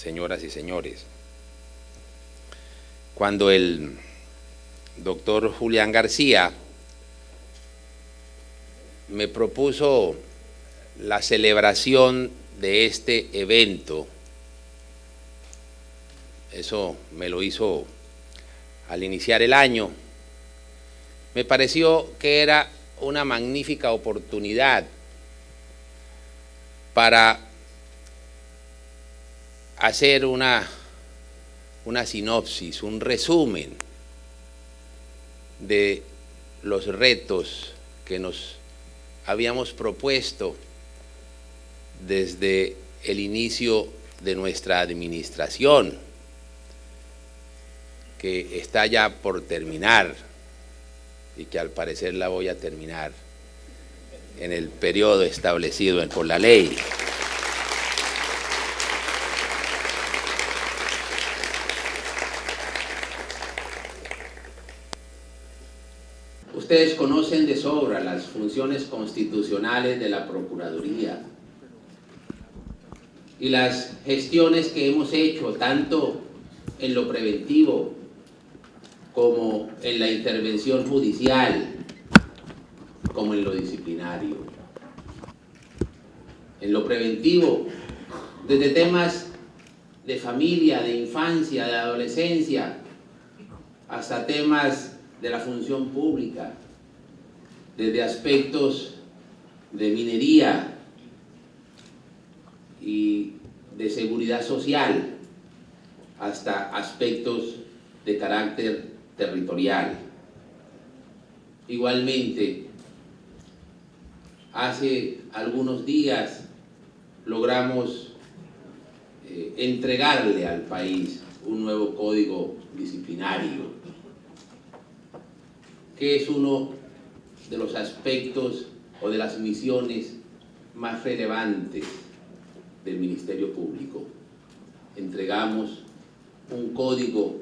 señoras y señores. Cuando el doctor Julián García me propuso la celebración de este evento, eso me lo hizo al iniciar el año, me pareció que era una magnífica oportunidad para hacer una sinopsis, un resumen de los retos que nos habíamos propuesto desde el inicio de nuestra administración, que está ya por terminar y que al parecer la voy a terminar en el periodo establecido por la ley. Ustedes conocen de sobra las funciones constitucionales de la Procuraduría y las gestiones que hemos hecho tanto en lo preventivo como en la intervención judicial, como en lo disciplinario. En lo preventivo, desde temas de familia, de infancia, de adolescencia, hasta temas de la función pública, desde aspectos de minería y de seguridad social, hasta aspectos de carácter territorial. Igualmente, hace algunos días logramos entregarle al país un nuevo código disciplinario, que es uno de los aspectos o de las misiones más relevantes del Ministerio Público. Entregamos un código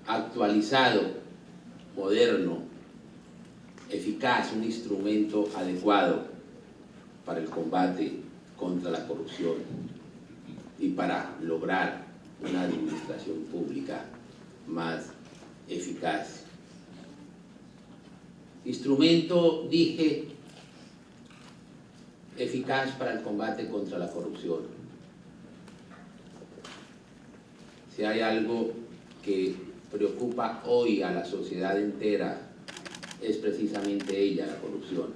actualizado, moderno, eficaz, un instrumento adecuado para el combate contra la corrupción y para lograr una administración pública más eficaz. Instrumento, dije, eficaz para el combate contra la corrupción. Si hay algo que preocupa hoy a la sociedad entera, es precisamente ella, la corrupción,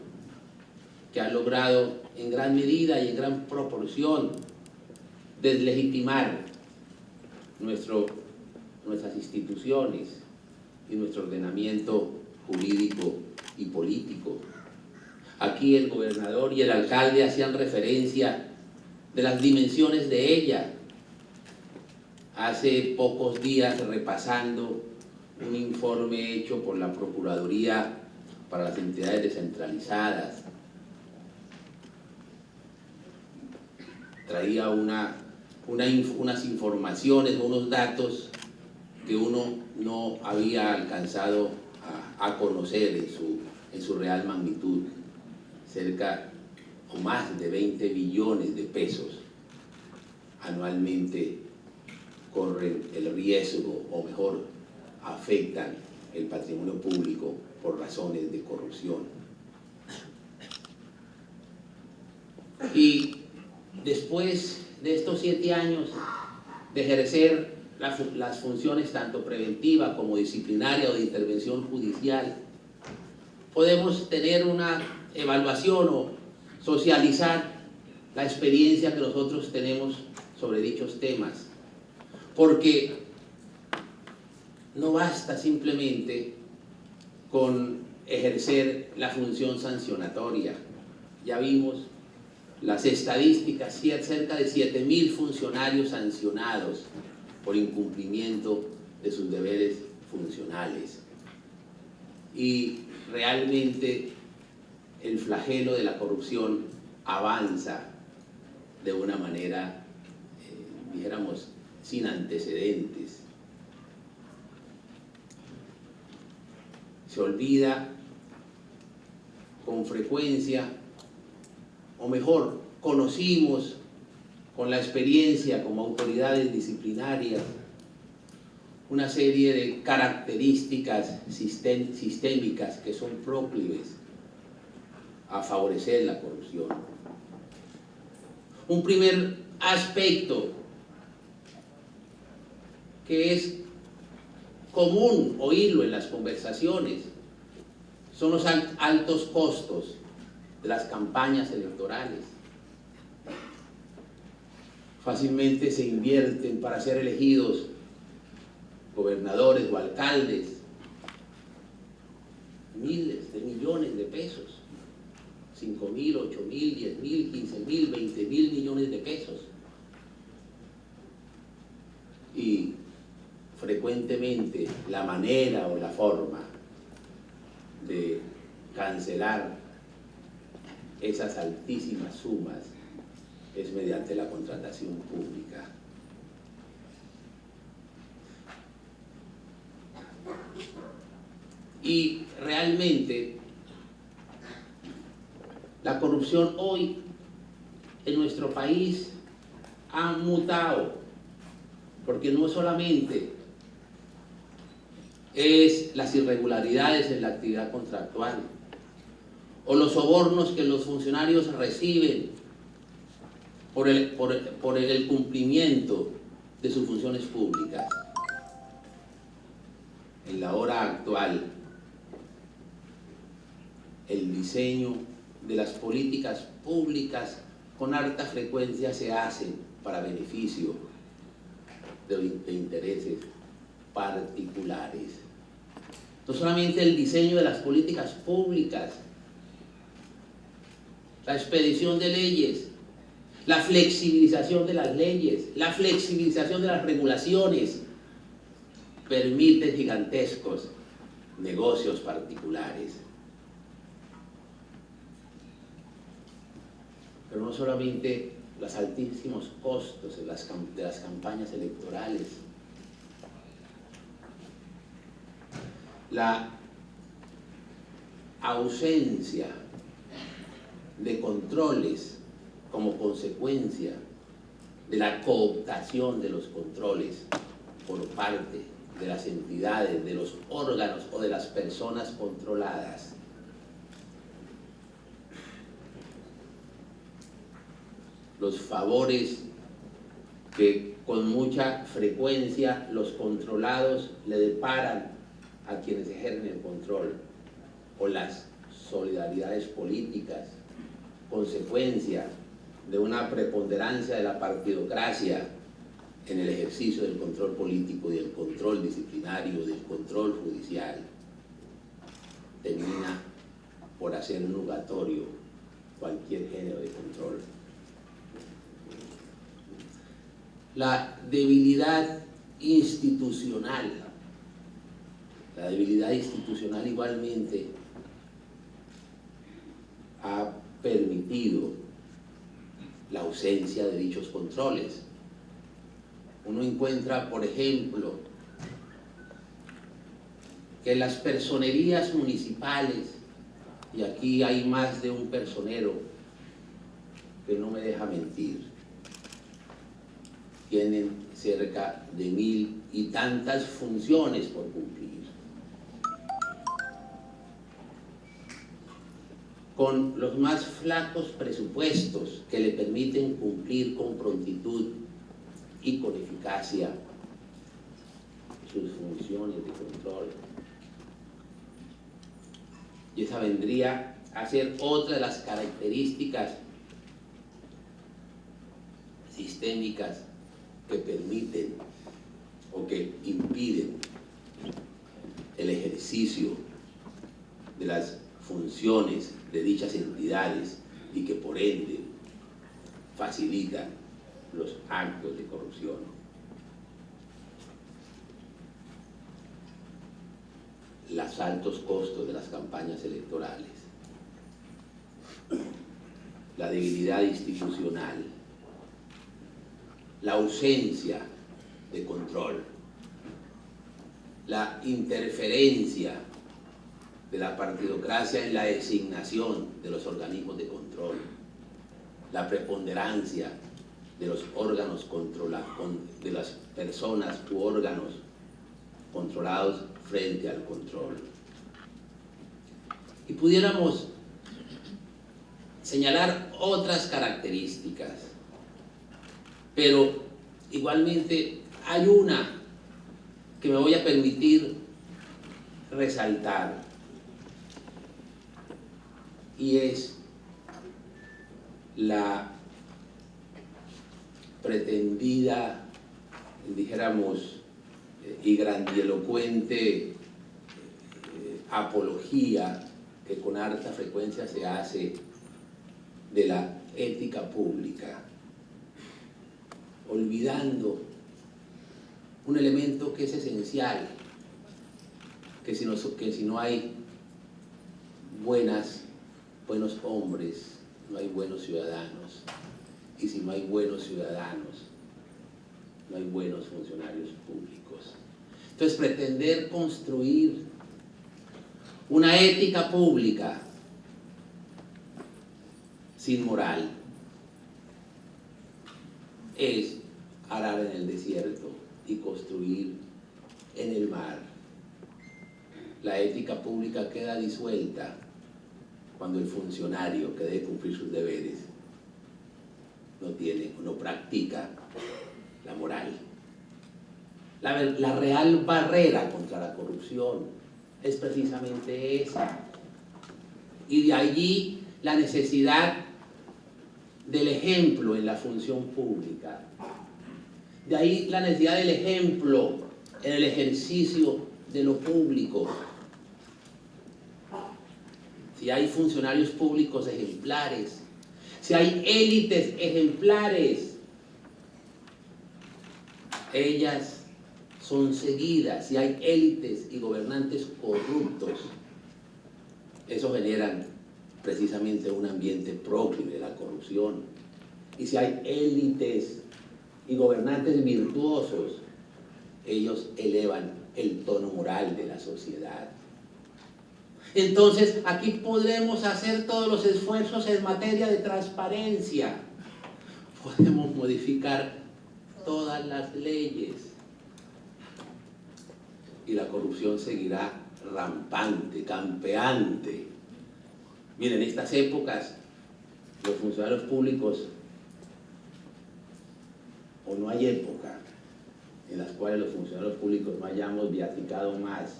que ha logrado en gran medida y en gran proporción deslegitimar nuestras instituciones y nuestro ordenamiento jurídico y político. Aquí el gobernador y el alcalde hacían referencia de las dimensiones de ella. Hace pocos días, repasando un informe hecho por la Procuraduría para las entidades descentralizadas, traía unas informaciones, unos datos que uno no había alcanzado a conocer en su real magnitud. Cerca o más de 20 billones de pesos anualmente corren el riesgo, o mejor, afectan el patrimonio público por razones de corrupción. Y después de estos 7 años de ejercer las funciones tanto preventiva como disciplinaria o de intervención judicial, podemos tener una evaluación o socializar la experiencia que nosotros tenemos sobre dichos temas, porque no basta simplemente con ejercer la función sancionatoria. Ya vimos las estadísticas, cerca de 7.000 funcionarios sancionados por incumplimiento de sus deberes funcionales. Y realmente el flagelo de la corrupción avanza de una manera, dijéramos, sin antecedentes. Se olvida con frecuencia, o mejor, conocimos con la experiencia como autoridades disciplinarias, una serie de características sistémicas que son proclives a favorecer la corrupción. Un primer aspecto que es común oírlo en las conversaciones son los altos costos de las campañas electorales. Fácilmente se invierten para ser elegidos gobernadores o alcaldes miles de millones de pesos, 5.000, 8.000, 10.000, 15.000, 20.000 millones de pesos. Y frecuentemente la manera o la forma de cancelar esas altísimas sumas es mediante la contratación pública. Y realmente la corrupción hoy en nuestro país ha mutado, porque no solamente es las irregularidades en la actividad contractual o los sobornos que los funcionarios reciben por el cumplimiento de sus funciones públicas. En la hora actual, el diseño de las políticas públicas con alta frecuencia se hacen para beneficio de intereses particulares. No solamente el diseño de las políticas públicas, la expedición de leyes, la flexibilización de las leyes, la flexibilización de las regulaciones, permiten gigantescos negocios particulares. Pero no solamente los altísimos costos de las campañas electorales, la ausencia de controles como consecuencia de la cooptación de los controles por parte de las entidades, de los órganos o de las personas controladas. Los favores que con mucha frecuencia los controlados le deparan a quienes ejercen el control, o las solidaridades políticas, consecuencia de una preponderancia de la partidocracia en el ejercicio del control político y del control disciplinario, del control judicial, termina por hacer nugatorio cualquier género de control. La debilidad institucional igualmente ha permitido la ausencia de dichos controles. Uno encuentra, por ejemplo, que las personerías municipales, y aquí hay más de un personero que no me deja mentir, tienen cerca de 1.000 y tantas funciones por cumplir, con los más flacos presupuestos que le permiten cumplir con prontitud y con eficacia sus funciones de control. Y esa vendría a ser otra de las características sistémicas que permiten o que impiden el ejercicio de las funciones de dichas entidades y que por ende facilitan los actos de corrupción. Los altos costos de las campañas electorales, la debilidad institucional, la ausencia de control, la interferencia de la partidocracia en la designación de los organismos de control, la preponderancia de los órganos de las personas u órganos controlados frente al control. Y pudiéramos señalar otras características, pero igualmente hay una que me voy a permitir resaltar, y es la pretendida, dijéramos, y grandielocuente apología que con harta frecuencia se hace de la ética pública, olvidando un elemento que es esencial, que si no hay buenos hombres, no hay buenos ciudadanos, y si no hay buenos ciudadanos, no hay buenos funcionarios públicos. Entonces, pretender construir una ética pública sin moral es arar en el desierto y construir en el mar. La ética pública queda disuelta cuando el funcionario que debe cumplir sus deberes no practica la moral. La real barrera contra la corrupción es precisamente esa. Y de allí la necesidad del ejemplo en la función pública. De ahí la necesidad del ejemplo en el ejercicio de lo público. Si hay funcionarios públicos ejemplares, si hay élites ejemplares, ellas son seguidas. Si hay élites y gobernantes corruptos, eso genera precisamente un ambiente proclive de la corrupción. Y si hay élites y gobernantes virtuosos, ellos elevan el tono moral de la sociedad. Entonces, aquí podemos hacer todos los esfuerzos en materia de transparencia. Podemos modificar todas las leyes. Y la corrupción seguirá rampante, campeante. Miren, en estas épocas, los funcionarios públicos, o no hay época en las cuales los funcionarios públicos no hayamos viaticado más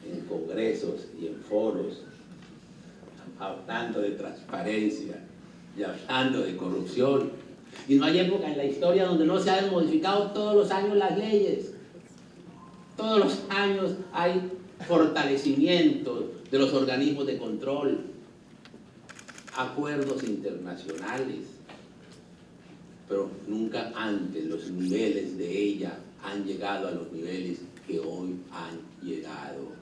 en congresos y en foros, hablando de transparencia y hablando de corrupción. Y no hay época en la historia donde no se hayan modificado todos los años las leyes. Todos los años hay fortalecimiento de los organismos de control, acuerdos internacionales, pero nunca antes los niveles de ella han llegado a los niveles que hoy han llegado.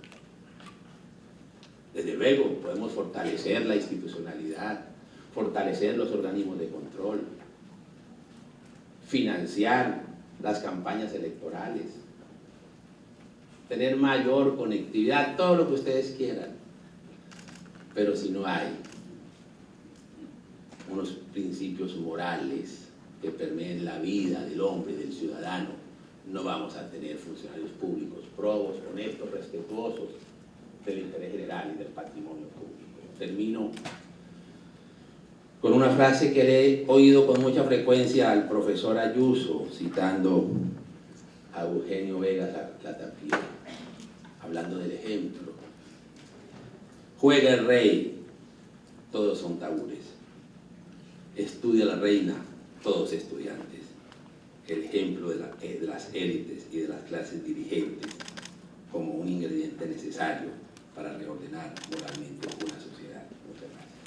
Desde luego podemos fortalecer la institucionalidad, fortalecer los organismos de control, financiar las campañas electorales, tener mayor conectividad, todo lo que ustedes quieran. Pero si no hay unos principios morales que permeen la vida del hombre, del ciudadano, no vamos a tener funcionarios públicos probos, honestos, respetuosos del interés general y del patrimonio público. Termino con una frase que le he oído con mucha frecuencia al profesor Ayuso, citando a Eugenio Vega Latapie, hablando del ejemplo. Juega el rey, todos son tabures. Estudia la reina, todos estudiantes. El ejemplo de las élites y de las clases dirigentes como un ingrediente necesario para reordenar moralmente una sociedad. Muchas gracias.